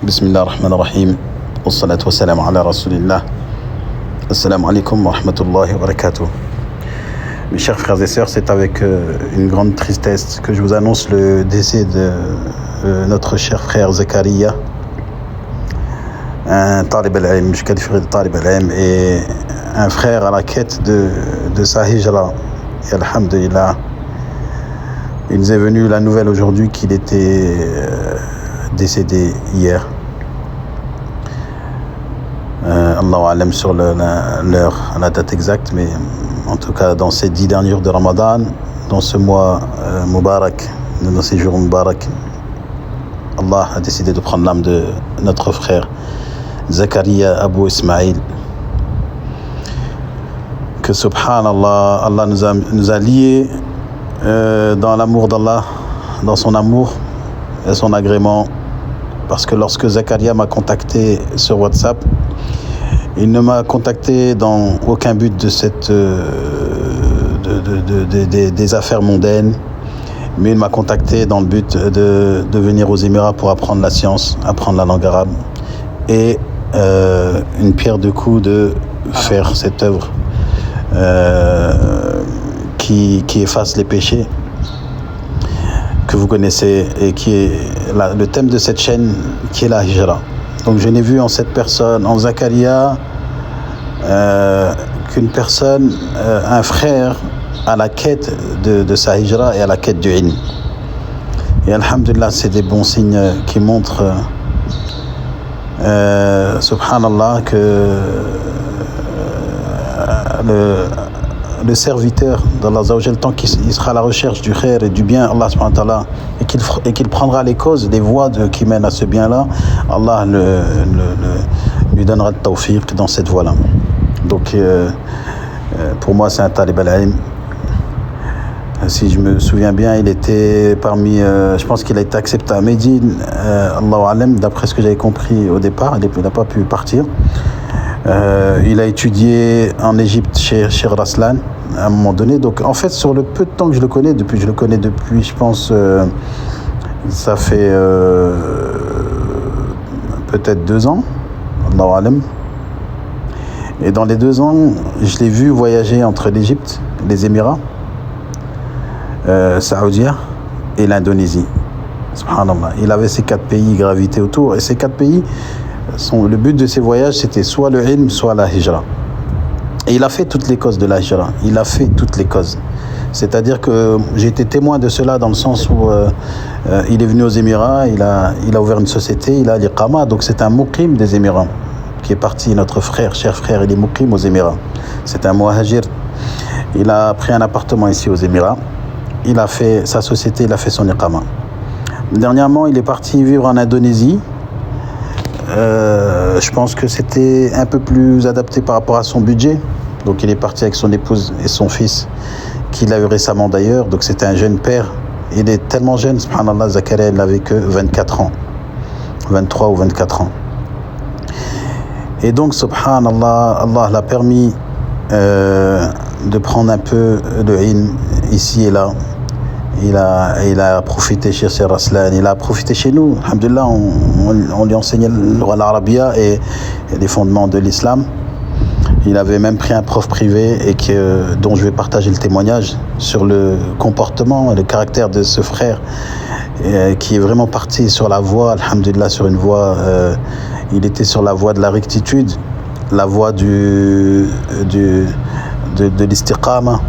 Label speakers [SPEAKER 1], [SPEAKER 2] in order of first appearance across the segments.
[SPEAKER 1] Bismillah ar-Rahman ar-Rahim. Wassalatu wassalamu ala Rasulillah. Assalamu alaikum wa rahmatullahi wa barakatuh. Mes chers frères et sœurs, c'est avec une grande tristesse que je vous annonce le décès de notre cher frère Zakaria, un talib al-ilm, je qualifierais de talib al-ilm, et un frère à la quête de sa hijra. Et alhamdulillah, il nous est venu la nouvelle aujourd'hui qu'il était décédé hier. Allahu alam sur l'heure, la date exacte, mais en tout cas dans ces 10 derniers jours de Ramadan, dans ce mois Mubarak, dans ces jours Mubarak, Allah a décidé de prendre l'âme de notre frère Zakaria Abou Ismail. Que subhanallah, Allah nous a liés dans l'amour d'Allah, dans son amour et son agrément, parce que lorsque Zakaria m'a contacté sur WhatsApp, il ne m'a contacté dans aucun but des affaires mondaines, mais il m'a contacté dans le but de venir aux Émirats pour apprendre la science, apprendre la langue arabe, et une pierre deux coups de faire cette œuvre qui efface les péchés que vous connaissez et qui est le thème de cette chaîne, qui est la hijra. Donc je n'ai vu en cette personne, en Zakaria, qu'une personne, un frère à la quête de sa hijra et à la quête du ilm. Et alhamdulillah, c'est des bons signes qui montrent, subhanallah, que le serviteur d'Allah Azza wa Jal, tant qu'il sera à la recherche du khair et du bien, Allah subhanahu wa ta'ala, et qu'il prendra les causes, les voies qui mènent à ce bien-là, Allah lui donnera le tawfiq dans cette voie-là. Donc pour moi c'est un talib al-ilm. Si je me souviens bien, il était parmi, je pense qu'il a été accepté à Médine, Allahu alam, d'après ce que j'avais compris au départ, il n'a pas pu partir. Il a étudié en Égypte chez Raslan à un moment donné. Donc en fait, sur le peu de temps que je le connais depuis, je pense, ça fait peut-être 2 ans, Allahu alam. Et dans les 2 ans, je l'ai vu voyager entre l'Égypte, les Émirats, Saoudia et l'Indonésie. Subhanallah. Il avait ces 4 pays gravités autour, et ces 4 pays, le but de ces voyages, c'était soit le ilm, soit la hijra. Et il a fait toutes les causes de la hijra. Il a fait toutes les causes. C'est-à-dire que j'ai été témoin de cela dans le sens où il est venu aux Émirats, il a ouvert une société, il a l'iqama, donc c'est un muqim des Émirats qui est parti, notre frère, cher frère, il est muqim aux Émirats. C'est un muhajir. Il a pris un appartement ici aux Émirats. Il a fait sa société, il a fait son iqama. Dernièrement, il est parti vivre en Indonésie. Je pense que c'était un peu plus adapté par rapport à son budget. Donc il est parti avec son épouse et son fils, qu'il a eu récemment d'ailleurs. Donc c'était un jeune père. Il est tellement jeune, subhanallah, Zakaria, il n'avait que 24 ans. 23 ou 24 ans. Et donc, subhanallah, Allah l'a permis de prendre un peu de ilm ici et là. Il a profité chez Raslan, il a profité chez nous. Alhamdulillah, on lui enseignait l'arabia et les fondements de l'islam. Il avait même pris un prof privé dont je vais partager le témoignage sur le comportement et le caractère de ce frère qui est vraiment parti sur la voie, alhamdulillah, sur une voie. Il était sur la voie de la rectitude, la voie de l'istiqama.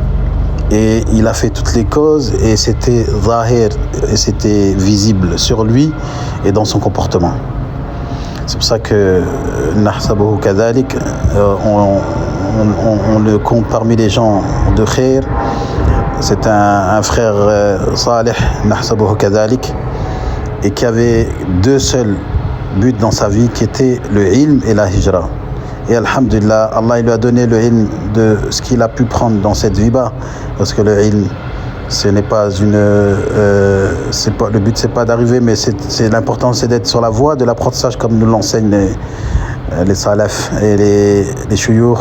[SPEAKER 1] Et il a fait toutes les causes et c'était zahir, et c'était visible sur lui et dans son comportement. C'est pour ça que nahsabuhu kadhalik, on le compte parmi les gens de khair. C'est un frère salih, nahsabuhu kadhalik, et qui avait 2 seuls buts dans sa vie, qui étaient le ilm et la hijra. Et alhamdulillah, Allah il lui a donné le ilm de ce qu'il a pu prendre dans cette vie-là. Parce que le ilm, ce n'est pas le but c'est pas d'arriver, mais l'important c'est d'être sur la voie de l'apprentissage, comme nous l'enseignent les salaf et les shuyukh.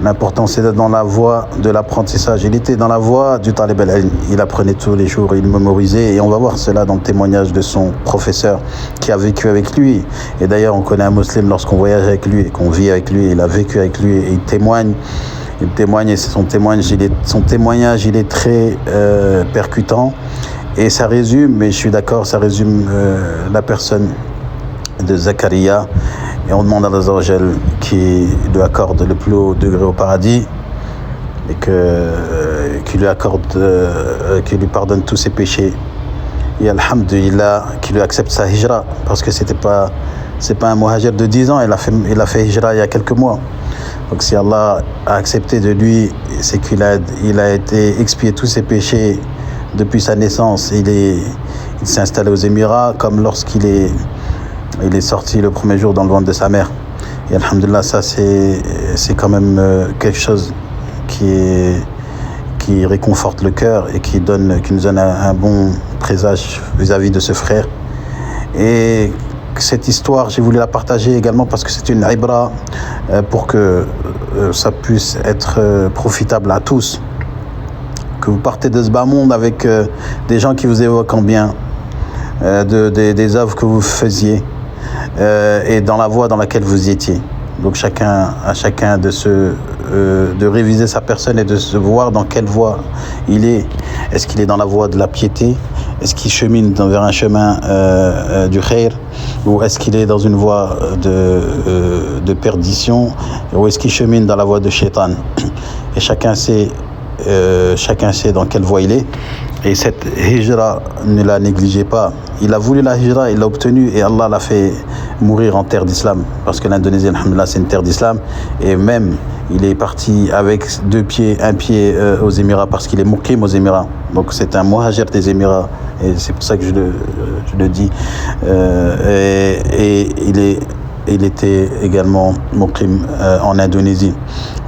[SPEAKER 1] L'important, c'est d'être dans la voie de l'apprentissage. Il était dans la voie du talib al-ilm. Il apprenait tous les jours, il mémorisait. Et on va voir cela dans le témoignage de son professeur qui a vécu avec lui. Et d'ailleurs, on connaît un musulman lorsqu'on voyage avec lui et qu'on vit avec lui. Il a vécu avec lui et il témoigne. Il témoigne et son témoignage, il est très percutant. Et ça résume, mais je suis d'accord, ça résume la personne de Zakaria. Et on demande à Allah Azza wa Jal qui lui accorde le plus haut degré au paradis et qui lui accorde, qui lui pardonne tous ses péchés. Et alhamdulillah, qui lui accepte sa hijra, parce que c'est pas un muhajir de 10 ans, il a fait hijra il y a quelques mois. Donc si Allah a accepté de lui, c'est qu'il a été expié tous ses péchés depuis sa naissance. Il s'est installé aux Émirats comme lorsqu'il est sorti le premier jour dans le ventre de sa mère. Et alhamdulillah, ça c'est quand même quelque chose qui réconforte le cœur et qui nous donne un bon présage vis-à-vis de ce frère. Et cette histoire, j'ai voulu la partager également parce que c'est une ibra pour que ça puisse être profitable à tous. Que vous partez de ce bas monde avec des gens qui vous évoquent en bien, des œuvres que vous faisiez et dans la voie dans laquelle vous étiez. Donc à chacun de réviser sa personne et de se voir dans quelle voie il est. Est-ce qu'il est dans la voie de la piété? Est-ce qu'il chemine vers un chemin du khair? Ou est-ce qu'il est dans une voie de perdition? Ou est-ce qu'il chemine dans la voie de shaitan? Et chacun sait dans quelle voie il est. Et cette hijra, ne la négligez pas. Il a voulu la hijra, il l'a obtenue et Allah l'a fait mourir en terre d'islam. Parce que l'Indonésie, alhamdulillah, c'est une terre d'islam. Et même, il est parti avec un pied aux Émirats parce qu'il est muqim aux Émirats. Donc c'est un muhajir des Émirats. Et c'est pour ça que je le dis. Et il était également muqim en Indonésie.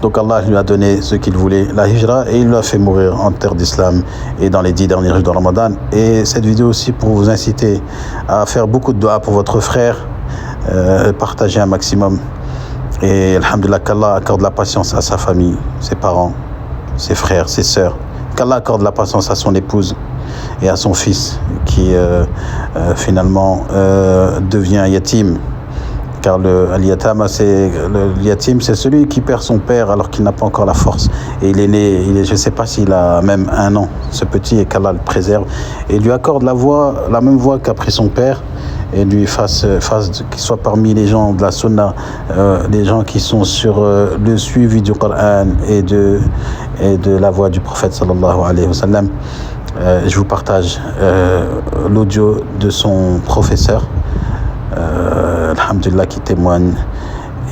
[SPEAKER 1] Donc Allah lui a donné ce qu'il voulait, la hijra, et il l'a fait mourir en terre d'islam et dans les 10 derniers jours de Ramadan. Et cette vidéo aussi pour vous inciter à faire beaucoup de dua pour votre frère, partager un maximum. Et alhamdulillah, qu'Allah accorde la patience à sa famille, ses parents, ses frères, ses sœurs. Qu'Allah accorde la patience à son épouse et à son fils qui finalement devient yatim. Car le yatim, c'est celui qui perd son père alors qu'il n'a pas encore la force. Et il est né, je ne sais pas s'il a même 1 an, ce petit, et qu'Allah le préserve. Et lui accorde la même voie qu'a pris son père, et lui fasse qu'il soit parmi les gens de la sunna, les gens qui sont sur le suivi du Coran et de la voie du prophète sallallahu alayhi wa sallam. Je vous partage l'audio de son professeur. Alhamdulillah, qui témoigne.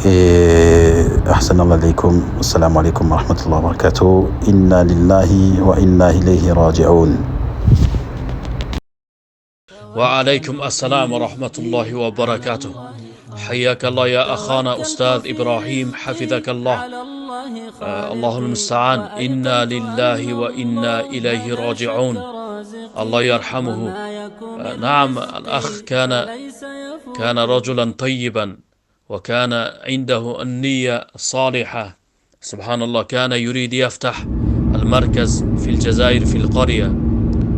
[SPEAKER 1] Et ahsanallahu alaykum, assalamu alaykum wa rahmatullahi wa barakatuh. Inna lillahi wa inna ilayhi raji'un.
[SPEAKER 2] وعليكم السلام ورحمة الله وبركاته. حياك الله يا أخانا أستاذ إبراهيم، حفظك الله. الله المستعان. إنا لله وإنا إليه راجعون. الله يرحمه. نعم، الأخ كان رجلا طيبا، وكان عنده النية الصالحة. سبحان الله، كان يريد يفتح المركز في الجزائر في القرية،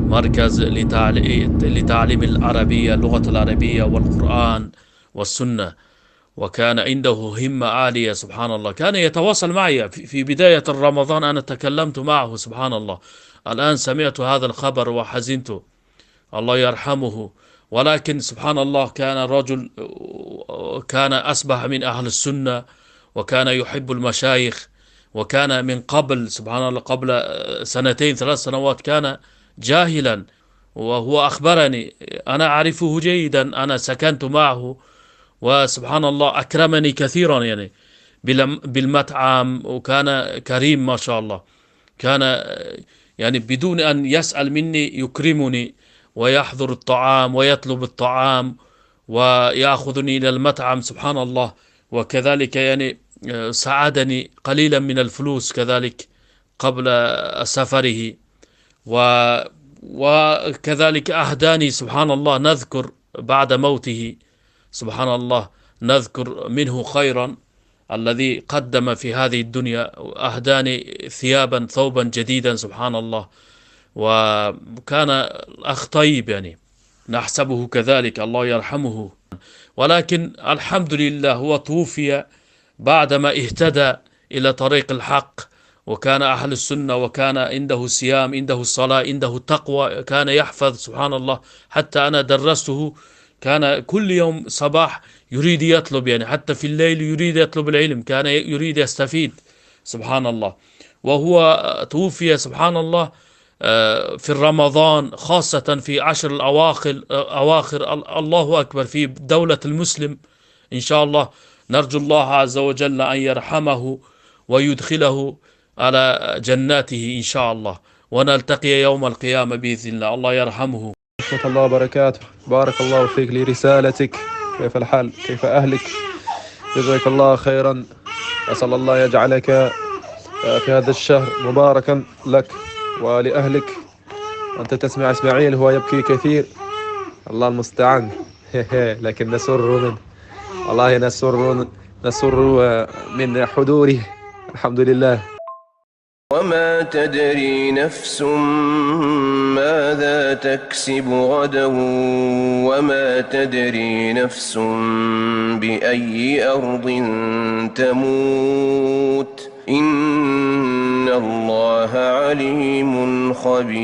[SPEAKER 2] مركز لتعليم العربية، اللغة العربية والقرآن والسنة. وكان عنده همة عالية. سبحان الله، كان يتواصل معي في بداية رمضان. أنا تكلمت معه. سبحان الله، الآن سمعت هذا الخبر وحزنت. الله يرحمه. ولكن سبحان الله، كان أصبح من أهل السنة، وكان يحب المشايخ. وكان من قبل، سبحان الله، قبل 2 3 سنوات كان جاهلا، وهو أخبرني. أنا أعرفه جيدا، أنا سكنت معه، وسبحان الله أكرمني كثيرا يعني بالمطعم، وكان كريم ما شاء الله. كان يعني بدون أن يسأل مني يكرمني، ويحضر الطعام ويطلب الطعام ويأخذني إلى المطعم. سبحان الله. وكذلك يعني ساعدني قليلا من الفلوس كذلك قبل سفره، وكذلك أهداني. سبحان الله، نذكر بعد موته، سبحان الله، نذكر منه خيرا. الذي قدم في هذه الدنيا، أهداني ثوبا جديدا سبحان الله. وكان أخ طيب يعني، نحسبه كذلك، الله يرحمه. ولكن الحمد لله هو توفي بعدما اهتدى إلى طريق الحق، وكان أهل السنة، وكان عنده الصيام، عنده الصلاة، عنده التقوى، كان يحفظ سبحان الله. حتى أنا درسته، كان كل يوم صباح يريد يطلب، يعني حتى في الليل يريد يطلب العلم، كان يريد يستفيد سبحان الله. وهو توفي سبحان الله في رمضان، خاصة في عشر الأواخر، الله أكبر، في دولة المسلم إن شاء الله. نرجو الله عز وجل أن يرحمه ويدخله على جناته إن شاء الله، ونلتقي يوم القيامة بإذن الله. الله يرحمه.
[SPEAKER 3] ورحمة الله وبركاته. بارك الله فيك لرسالتك. كيف الحال؟ كيف أهلك؟ جزاك الله خيرا. أسأل الله يجعلك في هذا الشهر مباركا لك ولأهلك. وأنت تسمع إسماعيل هو يبكي كثير، الله المستعان. لكن نسر منه، والله نسر من حضوره. الحمد لله.
[SPEAKER 4] وما تدري نفس ماذا تكسب غدا، وما تدري نفس بأي أرض تموت، إن الله عليم خبير.